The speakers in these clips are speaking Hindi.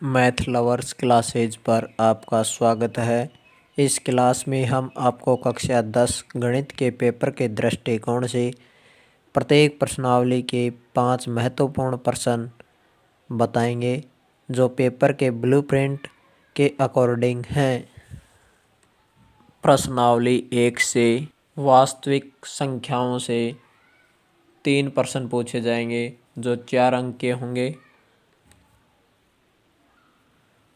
मैथ लवर्स क्लासेज पर आपका स्वागत है। इस क्लास में हम आपको कक्षा 10 गणित के पेपर के दृष्टिकोण से प्रत्येक प्रश्नावली के 5 महत्वपूर्ण प्रश्न बताएंगे जो पेपर के ब्लूप्रिंट के अकॉर्डिंग हैं। प्रश्नावली 1 से वास्तविक संख्याओं से 3 प्रश्न पूछे जाएंगे जो 4 अंक के होंगे।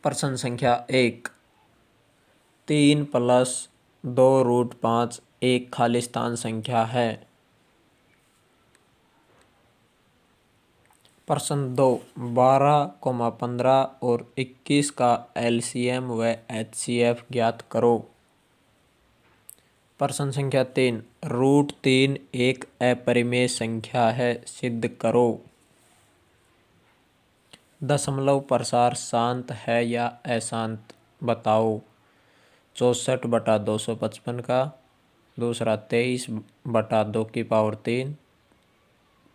प्रश्न संख्या 1, 3 + 2√5 एक खाली स्थान संख्या है। प्रश्न 2, 12, 15 और 21 का एलसीएम व एचसीएफ ज्ञात करो। प्रश्न संख्या 3, √3 एक अपरिमेय संख्या है, सिद्ध करो। दशमलव प्रसार शांत है या अशांत बताओ। 64/255 का। दूसरा 23/2⁵,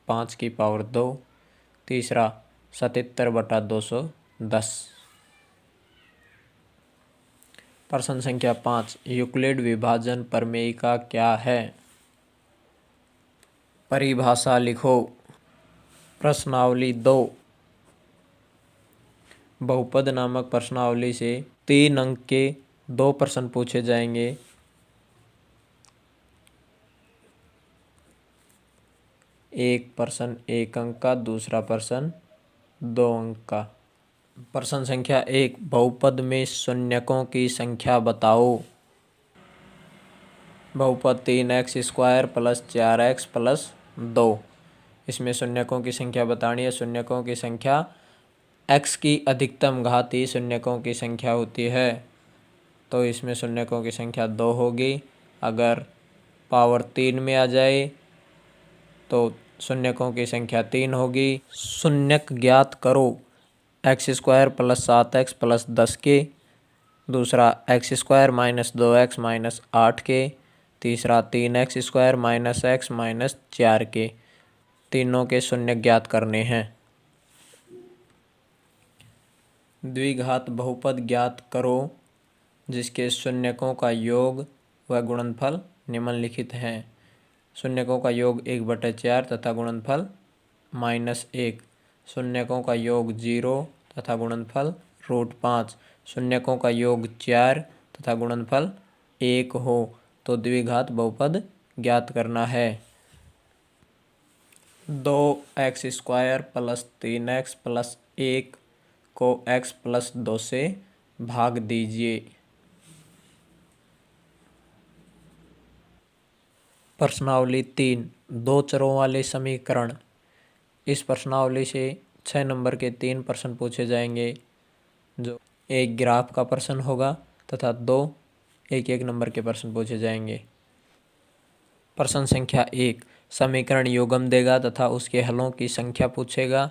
5⁵2। तीसरा 77/210। प्रश्न संख्या 5, यूक्लिड विभाजन प्रमेयिका क्या है? परिभाषा लिखो। प्रश्नावली 2, बहुपद नामक प्रश्नावली से 3 अंक के 2 प्रश्न पूछे जाएंगे। एक प्रश्न 1 अंक का, दूसरा प्रश्न 2 अंक का। प्रश्न संख्या 1, बहुपद में शून्यकों की संख्या बताओ। बहुपद 3x² + 4x + 2। इसमें शून्यकों की संख्या बतानी है। शून्यकों की संख्या x की अधिकतम घात ही शून्यकों की संख्या होती है, तो इसमें शून्यकों की संख्या 2 होगी। अगर पावर 3 में आ जाए तो शून्यकों की संख्या 3 होगी। शून्यक ज्ञात करो। x² + 7x + 10 के। दूसरा x² - 2x - 8 के। तीसरा 3x² - x - 4 के। तीनों के शून्य ज्ञात करने हैं। द्विघात बहुपद ज्ञात करो जिसके शून्यकों का योग व गुणनफल निम्नलिखित हैं। शून्यकों का योग 1/4 तथा गुणनफल -1। शून्यकों का योग 0 तथा गुणनफल √5। शून्यकों का योग 4 तथा गुणनफल 1 हो तो द्विघात बहुपद ज्ञात करना है। 2x² + 3x + 1 को x + 2 से भाग दीजिए। प्रश्नावली 3, 2 चरों वाले समीकरण। इस प्रश्नावली से 6 नंबर के 3 प्रश्न पूछे जाएंगे जो एक ग्राफ का प्रश्न होगा तथा 2 1-1 नंबर के प्रश्न पूछे जाएंगे। प्रश्न संख्या 1, समीकरण युग्म देगा तथा उसके हलों की संख्या पूछेगा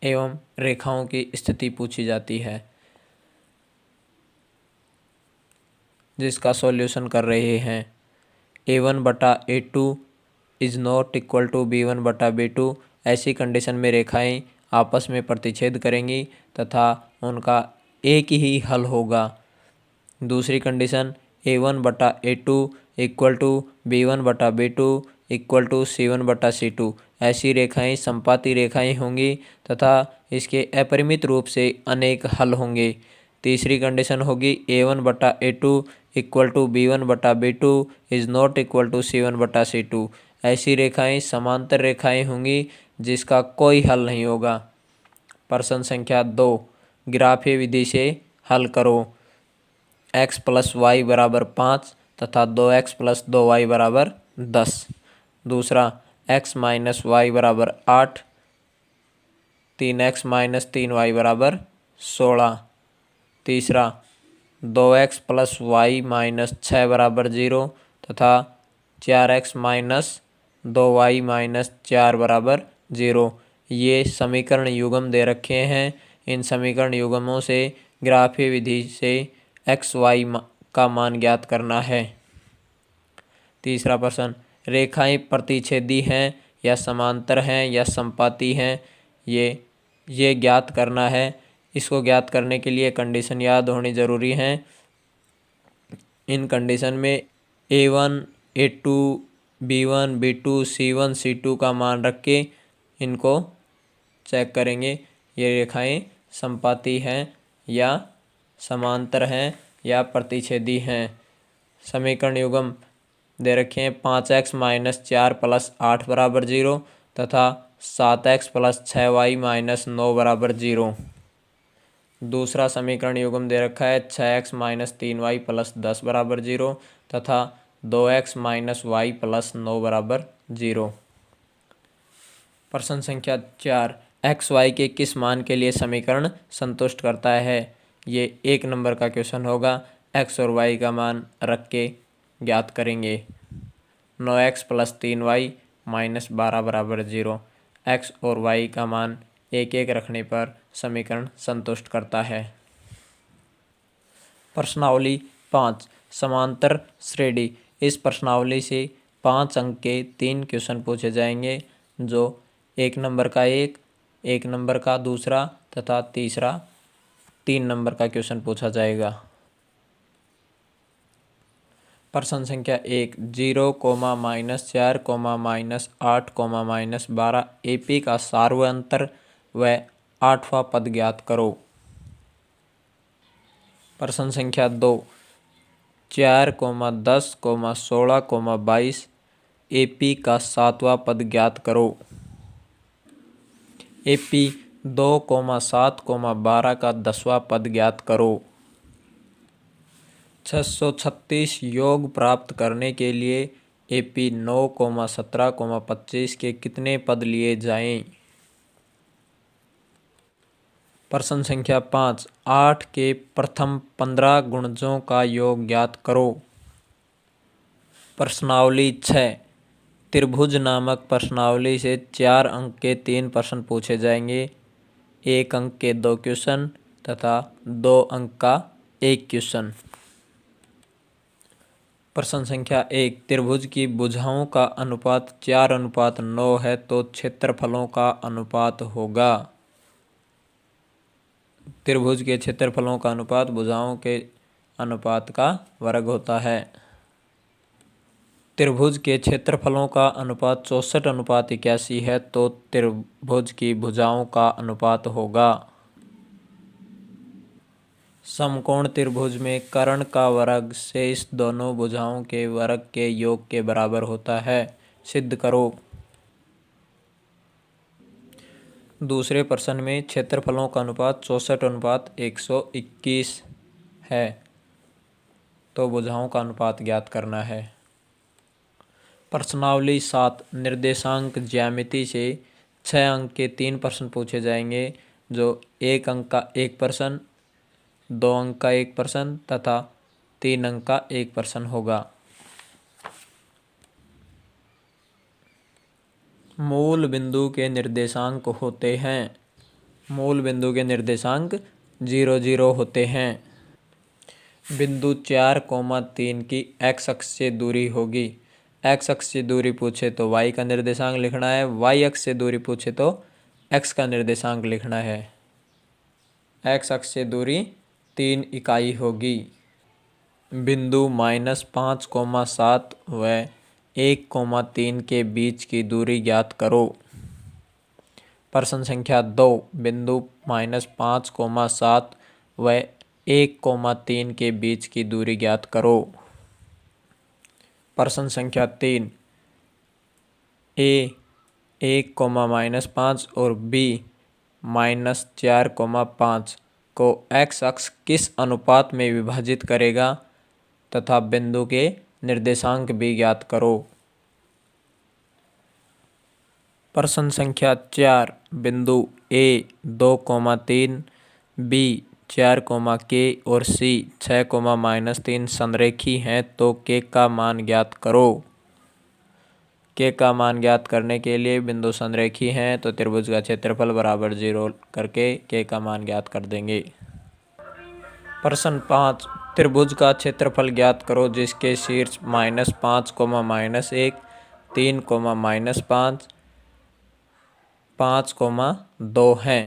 एवं रेखाओं की स्थिति पूछी जाती है, जिसका सॉल्यूशन कर रहे हैं। a1/a2 is not equal to b1/b2। ऐसी कंडीशन में रेखाएं आपस में प्रतिच्छेद करेंगी तथा उनका एक ही हल होगा। दूसरी condition a1/a2 equal to b1/b2 equal to c1/c2। ऐसी रेखाएं संपाती रेखाएं होंगी तथा इसके अपरिमित रूप से अनेक हल होंगे। तीसरी कंडीशन होगी a1/a2 equal to b1/b2 is not equal to c1/c2। ऐसी रेखाएं समांतर रेखाएं होंगी जिसका कोई हल नहीं होगा। प्रश्न संख्या 2, ग्राफीय विधि से हल करो। x + y = 5 तथा 2x + 2y = 10। दूसरा x - y = 8, 3x - 3y = 16। तीसरा 2x + y - 6 = 0 तथा 4x - 2y - 4 = 0। ये समीकरण युग्म दे रखे हैं। इन समीकरण युग्मों से ग्राफीय विधि से x y का मान ज्ञात करना है। तीसरा प्रश्न, रेखाएं प्रतिच्छेदी हैं या समांतर हैं या संपाती हैं, ये ज्ञात करना है। इसको ज्ञात करने के लिए कंडीशन याद होनी ज़रूरी है। इन कंडीशन में A1, A2, B1, B2, C1, C2 का मान रख के इनको चेक करेंगे। ये रेखाएं समपाती हैं या समांतर हैं या प्रतिच्छेदी हैं। समीकरण युग्म दे रखे हैं 5x - 4 + 8 = 0 तथा 7x + 6y - 9 = 0। दूसरा समीकरण युग्म दे रखा है 6x - 3y + 10 = 0 तथा 2x - y + 9 = 0। प्रश्न संख्या 4, x y के किस मान के लिए समीकरण संतुष्ट करता है। ये 1 नंबर का क्वेश्चन होगा। x और y का मान रख के ज्ञात करेंगे। 9x + 3y - 12 = 0। x और y का मान एक एक रखने पर समीकरण संतुष्ट करता है। प्रश्नावली 5, समांतर श्रेणी। इस प्रश्नावली से 5 अंक के 3 क्वेश्चन पूछे जाएंगे, जो 1 नंबर का एक नंबर का दूसरा तथा तीसरा 3 नंबर का क्वेश्चन पूछा जाएगा। प्रश्न संख्या 1, 0, -4, -8, -12 AP का सार्वंतर व 8वां पद ज्ञात करो। प्रश्न संख्या 2, 4, 10, 16, 22 AP का 7वां पद ज्ञात करो। AP 2, 7, 12 का 10वां पद ज्ञात करो। 636 योग प्राप्त करने के लिए AP 9, 17, 25 के कितने पद लिए जाएं। प्रश्न संख्या 5, 8 के प्रथम 15 गुणजों का योग ज्ञात करो। प्रश्नावली 6, त्रिभुज नामक प्रश्नावली से 4 अंक के 3 प्रश्न पूछे जाएंगे। 1 अंक के 2 क्वेश्चन तथा 2 अंक का 1 क्वेश्चन। प्रश्न संख्या 1, त्रिभुज की भुजाओं का अनुपात 4:9 है तो क्षेत्रफलों का अनुपात होगा। त्रिभुज के क्षेत्रफलों का अनुपात भुजाओं के अनुपात का वर्ग होता है। त्रिभुज के क्षेत्रफलों का अनुपात 64:81 है तो त्रिभुज की भुजाओं का अनुपात होगा। समकोण त्रिभुज में कर्ण का वर्ग शेष दोनों भुजाओं के वर्ग के योग के बराबर होता है। सिद्ध करो। दूसरे प्रश्न में क्षेत्रफलों का अनुपात 64:121 है तो भुजाओं का अनुपात ज्ञात करना है। प्रश्नावली 7, निर्देशांक ज्यामिति से 6 अंक के 3 प्रश्न पूछे जाएंगे, जो 1 अंक का 1 प्रश्न, 2 अंक का 1 प्रश्न तथा 3 अंक का 1 प्रश्न होगा। मूल बिंदु के निर्देशांक होते हैं। मूल बिंदु के निर्देशांक 0, 0 होते हैं। बिंदु 4, 3 की x अक्ष से दूरी होगी। x अक्ष से दूरी पूछे तो y का निर्देशांक लिखना है, y अक्ष से दूरी पूछे तो x का निर्देशांक लिखना है। x अक्ष से दूरी 3 इकाई होगी। बिंदु -5, 7 व 1, 3 के बीच की दूरी ज्ञात करो। प्रश्न संख्या 2, बिंदु -5, 7 व 1, 3 के बीच की दूरी ज्ञात करो। प्रश्न संख्या 3, A 1, -5 और B -4, 5 को x अक्ष किस अनुपात में विभाजित करेगा तथा बिंदु के निर्देशांक भी ज्ञात करो। प्रश्न संख्या 4, बिंदु A 2, 3, B 4, K और C 6, -3 संरेखी हैं तो K का मान ज्ञात करो। K का मान ज्ञात करने के लिए बिंदु संरेखी हैं तो त्रिभुज का क्षेत्रफल बराबर 0 करके K का मान ज्ञात कर देंगे। प्रश्न 5, त्रिभुज का क्षेत्रफल ज्ञात करो जिसके शीर्ष -5, -1, 3, -5, 5, 2 हैं।